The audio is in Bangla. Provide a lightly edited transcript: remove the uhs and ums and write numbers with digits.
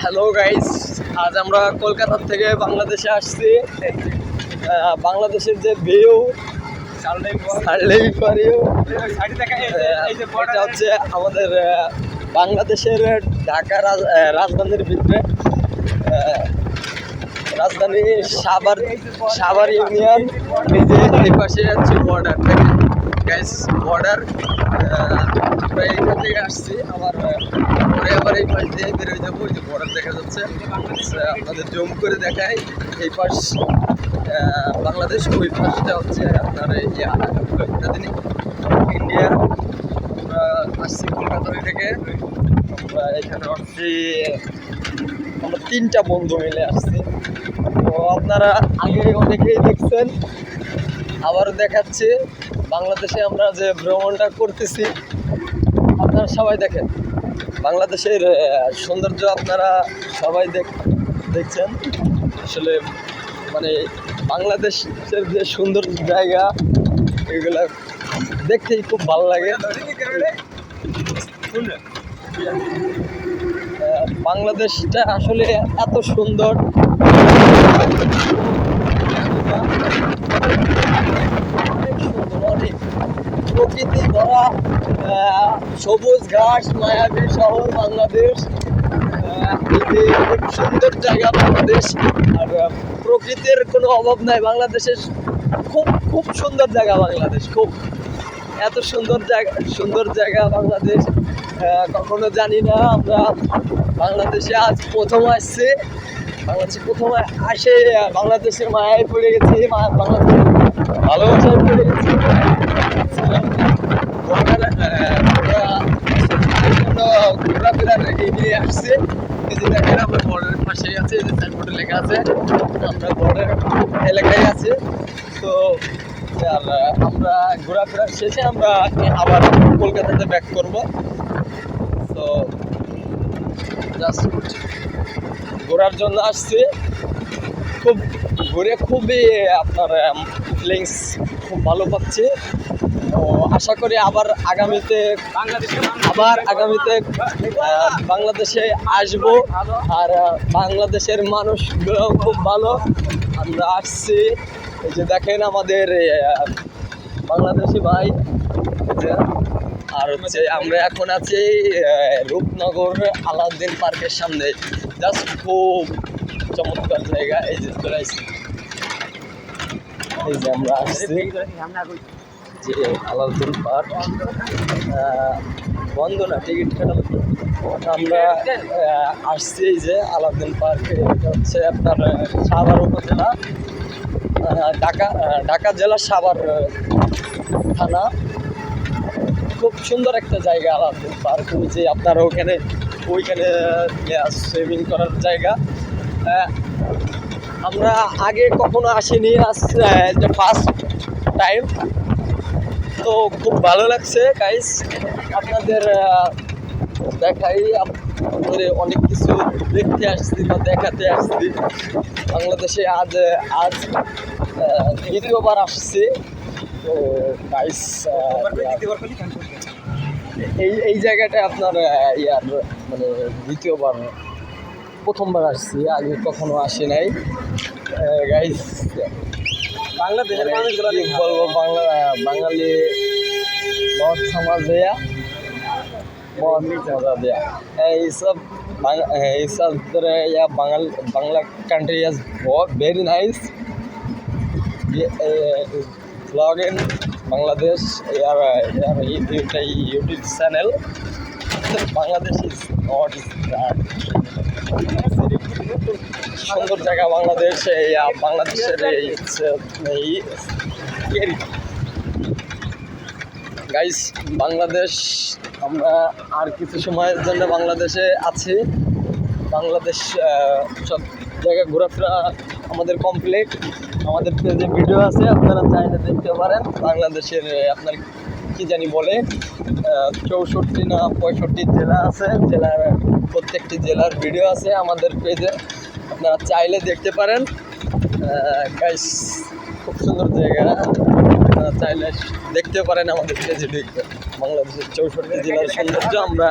হ্যালো গাইস, আজ আমরা কলকাতা থেকে বাংলাদেশে আসছি। বাংলাদেশের যে ভিউ এটা হচ্ছে আমাদের বাংলাদেশের ঢাকা রাজধানীর ভিতরে, রাজধানী সাভার ইউনিয়ন। এই পাশে হচ্ছে বর্ডার, গাইস বর্ডার। আমরা এইখান থেকে আসছি, আবার এই পাশ দিয়ে বেরোয় যাবো। ওই যে বর্ডার দেখা যাচ্ছে, আপনাদের জুম করে দেখায়। এই পাশ বাংলাদেশ, ওই পাশটা হচ্ছে আপনার ইন্ডিয়া। আমরা আসছি কলকাতা থেকে। আমরা এখানে আসছি, আমরা 3টা বন্ধু মিলে আসছি। তো আপনারা আগে অনেকেই দেখছেন, আবারও দেখাচ্ছি। বাংলাদেশে আমরা যে ভ্রমণটা করতেছি, আপনারা সবাই দেখেন। বাংলাদেশের সৌন্দর্য আপনারা সবাই দেখছেন। আসলে মানে বাংলাদেশের যে সুন্দর জায়গা, এগুলা দেখতেই খুব ভালো লাগে। বাংলাদেশটা আসলে এত সুন্দর, অনেক প্রকৃতি ভরা, সবুজ ঘাস, মায়াবী শহর বাংলাদেশ। খুব সুন্দর জায়গা বাংলাদেশ, আর প্রকৃতির কোনো অভাব নাই বাংলাদেশের। খুব খুব সুন্দর জায়গা বাংলাদেশ, খুব এত সুন্দর জায়গা বাংলাদেশ। কখনো জানি না, আমরা বাংলাদেশে আজ প্রথম আসছি। বাংলাদেশে প্রথম আসে বাংলাদেশের মায়ায় পড়ে গেছি, বাংলাদেশের ভালোবাসায় পড়ে গেছি। ঘোরাফেরার এগিয়ে আসছে। এই যে দেখেন, আমরা বর্ডারের পাশেই আছে, এই যে সাইনবোর্ডে লেখা আছে আমরা বর্ডার এলাকায় আছি। তো আর আমরা ঘোরাফেরার শেষে আমরা আবার কলকাতাতে ব্যাক করব। তো জাস্ট ঘোরার জন্য আসছি। খুবই আপনার ফিলিংস খুব ভালো পাচ্ছি। তো আশা করি আবার আগামীতে বাংলাদেশে আসবো। আর বাংলাদেশের মানুষগুলো খুব ভালো। আমরা আসছি, এই যে দেখেন আমাদের বাংলাদেশি ভাই। আর হচ্ছে আমরা এখন আছি রূপনগর আলাউদ্দিন পার্কের সামনে। জাস্ট খুব চমৎকার জায়গা। এই যে চলে আসছি, এই যে আমরা আসছি যে আলাউদ্দিন পার্ক। বন্ধ না, টিকিট কাটা। আমরা আসছি এই যে আলাউদ্দিন পার্কে। এটা হচ্ছে আপনার সাভার উপজেলা, ঢাকা জেলা, সাভার থানা। খুব সুন্দর একটা জায়গা আলাউদ্দিন পার্ক। ওই যে আপনারা ওইখানে সুইমিং করার জায়গা। আমরা আগে কখনো আসিনি, যে ফার্স্ট টাইম। তো খুব ভালো লাগছে গাইস। আপনাদের দেখাই, আপনাদের অনেক কিছু দেখতে আসছি বা দেখাতে আসছি। বাংলাদেশে আজ দ্বিতীয়বার আসছি। তো গাইস, এই জায়গাটা আপনার মানে দ্বিতীয়বার, প্রথমবার আসছি, আগে কখনো আসি নাই গাইস। বাংলাদেশের মানুষগুলো বলবো, বাঙালি बहुत समझ गया, बहुत मजा दिया। ये सब या Bangla country is very nice. ये ब्लॉग इन बांग्लादेश यार YouTube channel. Bangladesh is not that সুন্দর জায়গা বাংলাদেশ। বাংলাদেশের গাইস, বাংলাদেশ আমরা আর কিছু সময়ের জন্য বাংলাদেশে আছি। বাংলাদেশ সব জায়গায় ঘোরাফেরা আমাদের কমপ্লিট। আমাদের যে ভিডিও আছে, আপনারা চাইলে দেখতে পারেন। বাংলাদেশের আপনার কি জানি বলে 64 না 65 জেলা আছে। জেলার প্রত্যেকটি জেলার ভিডিও আছে আমাদের পেজে, আপনারা চাইলে দেখতে পারেন। গাইস, খুব সুন্দর জায়গা, আপনারা চাইলে দেখতে পারেন আমাদের পেজে। বাংলাদেশের 64 জেলার সৌন্দর্য আমরা